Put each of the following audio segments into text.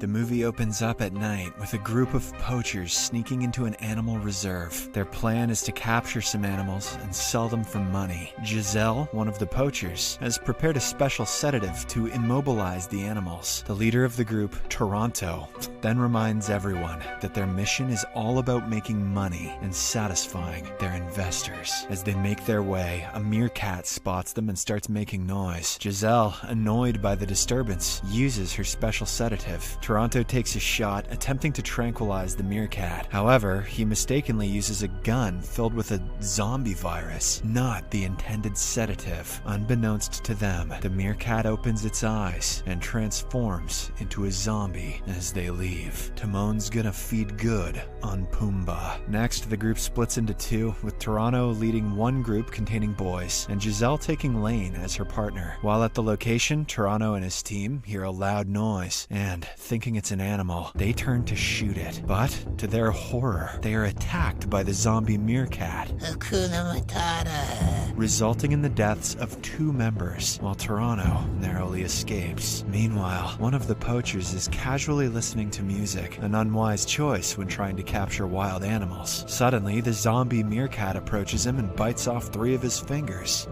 The movie opens up at night with a group of poachers sneaking into an animal reserve. Their plan is to capture some animals and sell them for money. Giselle, one of the poachers, has prepared a special sedative to immobilize the animals. The leader of the group, Toronto, then reminds everyone that their mission is all about making money and satisfying their investors. As they make their way, a meerkat spots them and starts making noise. Giselle, annoyed by the disturbance, uses her special sedative. Toronto takes a shot, attempting to tranquilize the meerkat. However, he mistakenly uses a gun filled with a zombie virus, not the intended sedative. Unbeknownst to them, the meerkat opens its eyes and transforms into a zombie as they leave. Timon's gonna feed good on Pumbaa. Next, the group splits into two, with Toronto leading one group containing boys, and Giselle taking Lane as her partner. While at the location, Toronto and his team hear a loud noise, and, thinking it's an animal, they turn to shoot it. But, to their horror, they are attacked by the zombie meerkat, Hakuna Matata, resulting in the deaths of 2 members, while Toronto narrowly escapes. Meanwhile, one of the poachers is casually listening to music, an unwise choice when trying to capture wild animals. Suddenly, the zombie meerkat approaches him and bites off 3 of his fingers.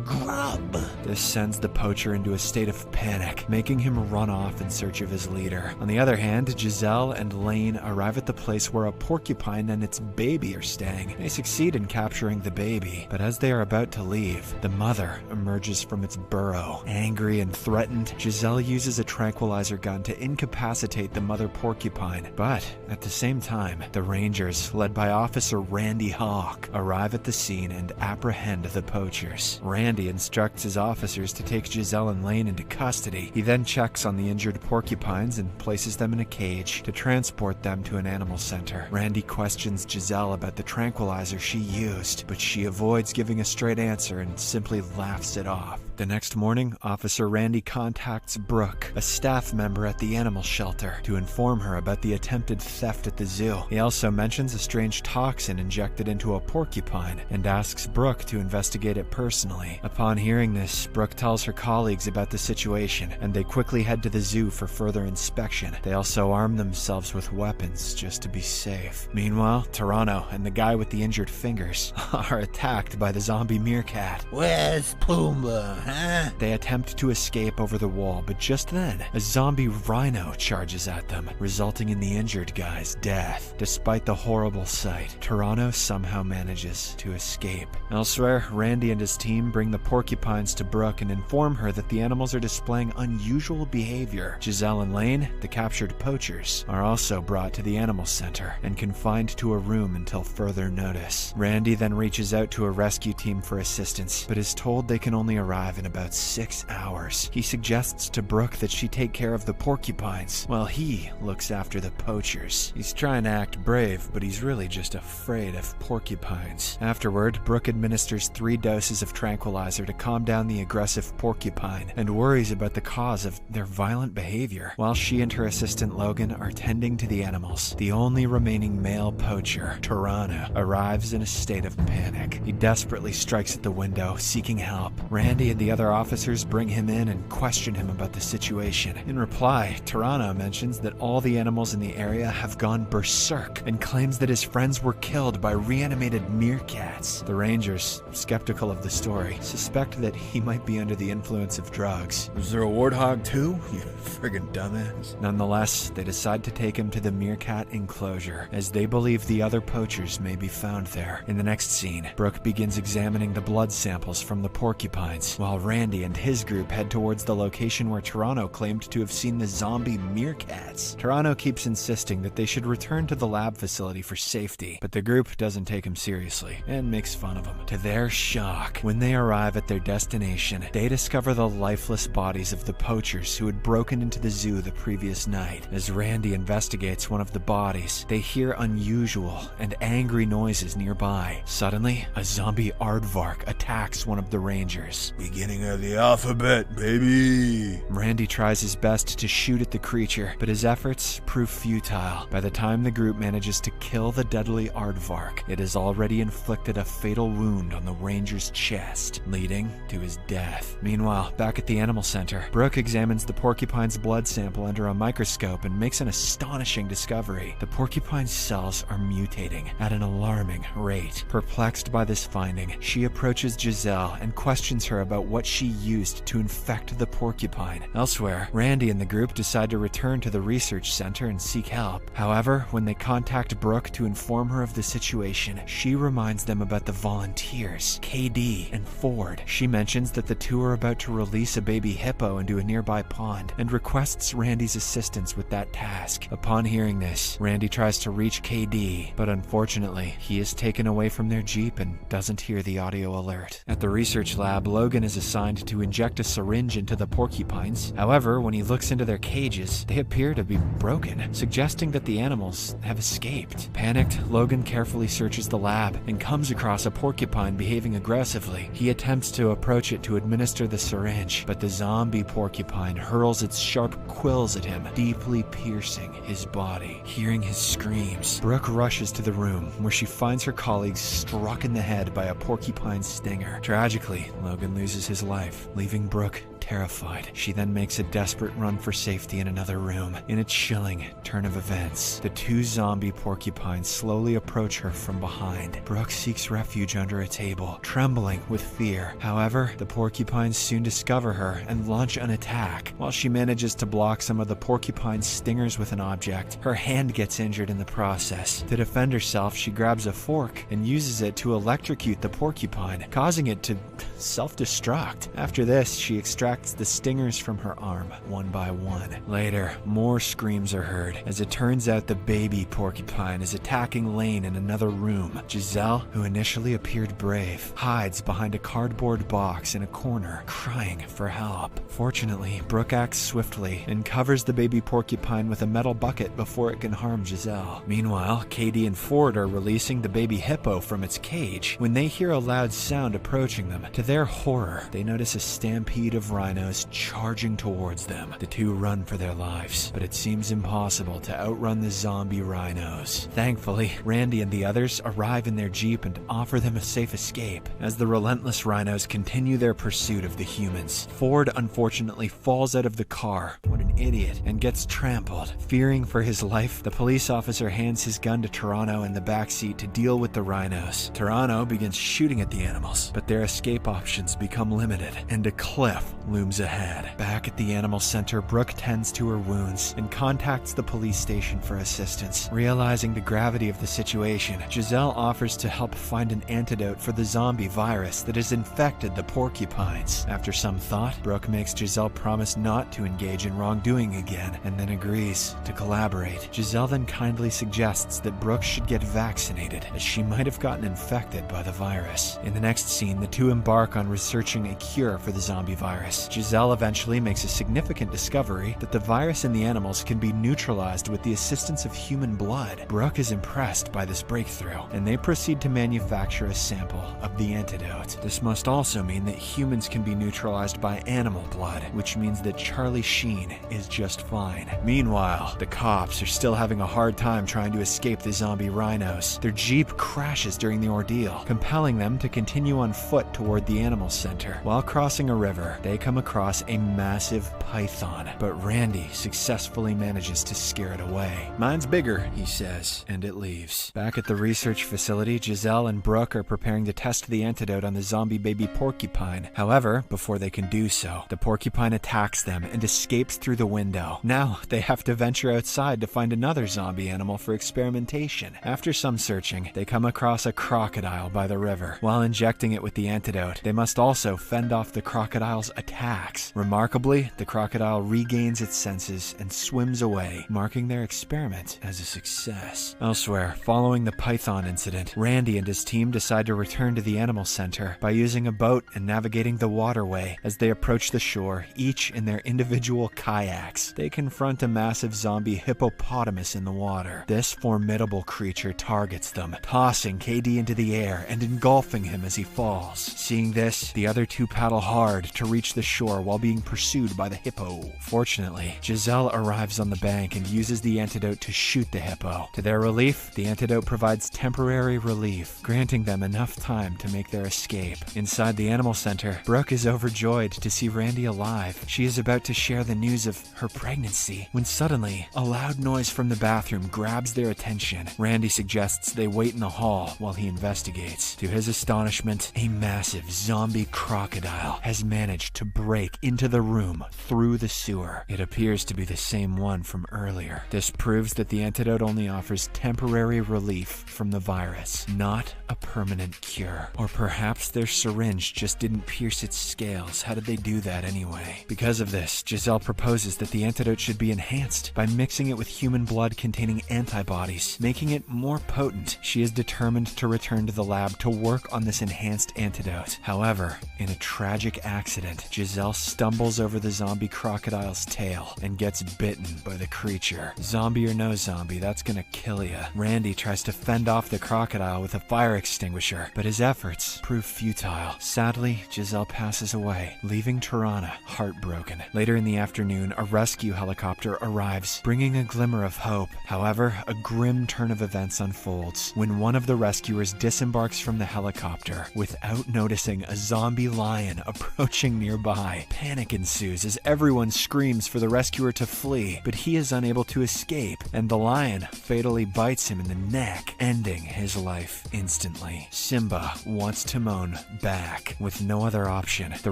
Grub. This sends the poacher into a state of panic, making him run off in search of his leader. On the other hand, Giselle and Lane arrive at the place where a porcupine and its baby are staying. They succeed in capturing the baby, but as they are about to leave, the mother emerges from its burrow. Angry and threatened, Giselle uses a tranquilizer gun to incapacitate the mother porcupine. But, at the same time, the Rangers, led by Officer Randy Hawk, arrive at the scene and apprehend the poachers. Randy instructs his officers to take Giselle and Lane into custody. He then checks on the injured porcupines and places them in a cage to transport them to an animal center. Randy questions Giselle about the tranquilizer she used, but she avoids giving a straight answer and simply laughs it off. The next morning, Officer Randy contacts Brooke, a staff member at the animal shelter, to inform her about the attempted theft at the zoo. He also mentions a strange toxin injected into a porcupine and asks Brooke to investigate it personally. Upon hearing this, Brooke tells her colleagues about the situation, and they quickly head to the zoo for further inspection. They also arm themselves with weapons just to be safe. Meanwhile, Toronto and the guy with the injured fingers are attacked by the zombie meerkat. Where's Pumbaa, huh? They attempt to escape over the wall, but just then, a zombie rhino charges at them, resulting in the injured guy's death. Despite the horrible sight, Toronto somehow manages to escape. Elsewhere, Randy and his team bring the porcupines to Brooke and inform her that the animals are displaying unusual behavior. Giselle and Lane, the captured poachers, are also brought to the animal center and confined to a room until further notice. Randy then reaches out to a rescue team for assistance, but is told they can only arrive in about 6 hours. He suggests to Brooke that she take care of the porcupines, while he looks after the poachers. He's trying to act brave, but he's really just afraid of porcupines. Afterward, Brooke administers 3 doses of tranquilizer to calm down the aggressive porcupine and worries about the cause of their violent behavior. While she and her assistant Logan are tending to the animals, the only remaining male poacher, Toronto, arrives in a state of panic. He desperately strikes at the window, seeking help. Randy and the other officers bring him in and question him about the situation. In reply, Toronto mentions that all the animals in the area have gone berserk and claims that his friends were killed by reanimated meerkats. The Rangers, skeptical of the story, suspect that he might be under the influence of drugs. Was there a warthog too? You friggin' dumbass. Nonetheless, they decide to take him to the meerkat enclosure, as they believe the other poachers may be found there. In the next scene, Brooke begins examining the blood samples from the porcupines, while Randy and his group head towards the location where Toronto claimed to have seen the zombie meerkats. Toronto keeps insisting that they should return to the lab facility for safety, but the group doesn't take him seriously and makes fun of him. To their shock, when they arrive at their destination, they discover the lifeless bodies of the poachers who had broken into the zoo the previous night. As Randy investigates one of the bodies, they hear unusual and angry noises nearby. Suddenly, a zombie aardvark attacks one of the Rangers. We beginning of the alphabet, baby. Randy tries his best to shoot at the creature, but his efforts prove futile. By the time the group manages to kill the deadly aardvark, it has already inflicted a fatal wound on the ranger's chest, leading to his death. Meanwhile, back at the animal center, Brooke examines the porcupine's blood sample under a microscope and makes an astonishing discovery. The porcupine's cells are mutating at an alarming rate. Perplexed by this finding, she approaches Giselle and questions her about what she used to infect the porcupine. Elsewhere, Randy and the group decide to return to the research center and seek help. However, when they contact Brooke to inform her of the situation, she reminds them about the volunteers, KD and Ford. She mentions that the two are about to release a baby hippo into a nearby pond and requests Randy's assistance with that task. Upon hearing this, Randy tries to reach KD, but unfortunately, he is taken away from their Jeep and doesn't hear the audio alert. At the research lab, Logan is assigned to inject a syringe into the porcupines. However, when he looks into their cages, they appear to be broken, suggesting that the animals have escaped. Panicked, Logan carefully searches the lab and comes across a porcupine behaving aggressively. He attempts to approach it to administer the syringe, but the zombie porcupine hurls its sharp quills at him, deeply piercing his body. Hearing his screams, Brooke rushes to the room, where she finds her colleagues struck in the head by a porcupine stinger. Tragically, Logan loses his life, leaving Brooke terrified. She then makes a desperate run for safety in another room. In a chilling turn of events, the two zombie porcupines slowly approach her from behind. Brooke seeks refuge under a table, trembling with fear. However, the porcupines soon discover her and launch an attack. While she manages to block some of the porcupine's stingers with an object, her hand gets injured in the process. To defend herself, she grabs a fork and uses it to electrocute the porcupine, causing it to self-destruct. After this, she extracts the stingers from her arm, one by one. Later, more screams are heard. As it turns out, the baby porcupine is attacking Lane in another room. Giselle, who initially appeared brave, hides behind a cardboard box in a corner, crying for help. Fortunately, Brooke acts swiftly and covers the baby porcupine with a metal bucket before it can harm Giselle. Meanwhile, Katie and Ford are releasing the baby hippo from its cage when they hear a loud sound approaching them. To their horror, they notice a stampede of rhinos charging towards them. The two run for their lives, but it seems impossible to outrun the zombie rhinos. Thankfully, Randy and the others arrive in their Jeep and offer them a safe escape. As the relentless rhinos continue their pursuit of the humans, Ford unfortunately falls out of the car, what an idiot, and gets trampled. Fearing for his life, the police officer hands his gun to Toronto in the backseat to deal with the rhinos. Toronto begins shooting at the animals, but their escape options become limited, and a cliff looms ahead. Back at the animal center, Brooke tends to her wounds and contacts the police station for assistance. Realizing the gravity of the situation, Giselle offers to help find an antidote for the zombie virus that has infected the porcupines. After some thought, Brooke makes Giselle promise not to engage in wrongdoing again, and then agrees to collaborate. Giselle then kindly suggests that Brooke should get vaccinated, as she might have gotten infected by the virus. In the next scene, the two embark on researching a cure for the zombie virus. Giselle eventually makes a significant discovery that the virus in the animals can be neutralized with the assistance of human blood. Brooke is impressed by this breakthrough, and they proceed to manufacture a sample of the antidote. This must also mean that humans can be neutralized by animal blood, which means that Charlie Sheen is just fine. Meanwhile, the cops are still having a hard time trying to escape the zombie rhinos. Their Jeep crashes during the ordeal, compelling them to continue on foot toward the animal center. While crossing a river, they come across a massive python, but Randy successfully manages to scare it away. "Mine's bigger," he says, and it leaves. Back at the research facility, Giselle and Brooke are preparing to test the antidote on the zombie baby porcupine. However, before they can do so, the porcupine attacks them and escapes through the window. Now, they have to venture outside to find another zombie animal for experimentation. After some searching, they come across a crocodile by the river. While injecting it with the antidote, they must also fend off the crocodile's attacks. Remarkably, the crocodile regains its senses and swims away, marking their experiment as a success. Elsewhere, following the python incident, Randy and his team decide to return to the animal center by using a boat and navigating the waterway. As they approach the shore, each in their individual kayaks, they confront a massive zombie hippopotamus in the water. This formidable creature targets them, tossing KD into the air and engulfing him as he falls. Seeing Seeing this, the other two paddle hard to reach the shore while being pursued by the hippo. Fortunately, Giselle arrives on the bank and uses the antidote to shoot the hippo. To their relief, the antidote provides temporary relief, granting them enough time to make their escape. Inside the animal center, Brooke is overjoyed to see Randy alive. She is about to share the news of her pregnancy when suddenly, a loud noise from the bathroom grabs their attention. Randy suggests they wait in the hall while he investigates. To his astonishment, a massive zombie crocodile has managed to break into the room through the sewer. It appears to be the same one from earlier. This proves that the antidote only offers temporary relief from the virus, not a permanent cure. Or perhaps their syringe just didn't pierce its scales. How did they do that anyway? Because of this, Giselle proposes that the antidote should be enhanced by mixing it with human blood containing antibodies, making it more potent. She is determined to return to the lab to work on this enhanced antidote. However, in a tragic accident, Giselle stumbles over the zombie crocodile's tail and gets bitten by the creature. Zombie or no zombie, that's gonna kill ya. Randy tries to fend off the crocodile with a fire extinguisher, but his efforts prove futile. Sadly, Giselle passes away, leaving Tirana heartbroken. Later in the afternoon, a rescue helicopter arrives, bringing a glimmer of hope. However, a grim turn of events unfolds when one of the rescuers disembarks from the helicopter without noticing a zombie lion approaching nearby. Panic ensues as everyone screams for the rescuer to flee, but he is unable to escape, and the lion fatally bites him in the neck, ending his life instantly. Simba wants Timon back. With no other option, the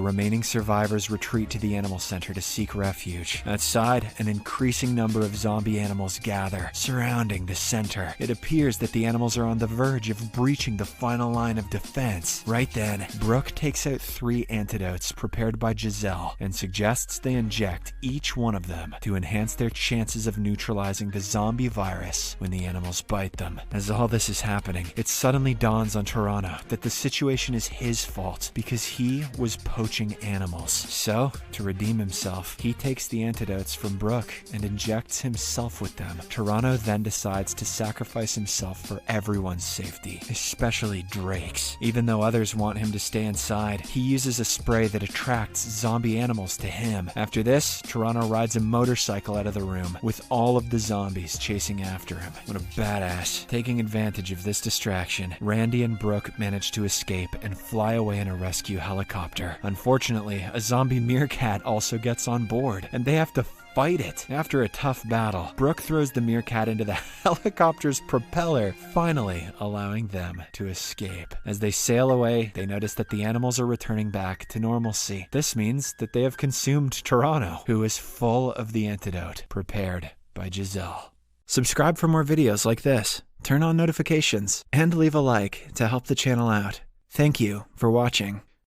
remaining survivors retreat to the animal center to seek refuge. Outside, an increasing number of zombie animals gather, surrounding the center. It appears that the animals are on the verge of breaching the final line of defense. Right then, Brooke takes out 3 antidotes prepared by Giselle and suggests they inject each one of them to enhance their chances of neutralizing the zombie virus when the animals bite them. As all this is happening, it suddenly dawns on Tirana that the situation is his fault because he was poaching animals. So, to redeem himself, he takes the antidotes from Brooke and injects himself with them. Tirana then decides to sacrifice himself for everyone's safety, especially Drake's. Even though others want him to stay inside, he uses a spray that attracts zombie animals to him. After this, Tirana rides a motorcycle out of the room with all of the zombies chasing after him. What a badass. Taking advantage of this distraction, Randy and Brooke manage to escape and fly away in a rescue helicopter. Unfortunately, a zombie meerkat also gets on board, and they have to fight it. After a tough battle, Brooke throws the meerkat into the helicopter's propeller, finally allowing them to escape. As they sail away, they notice that the animals are returning back to normalcy. This means that they have consumed Tirana, who is full of the antidote prepared by Giselle. Subscribe for more videos like this, turn on notifications, and leave a like to help the channel out. Thank you for watching.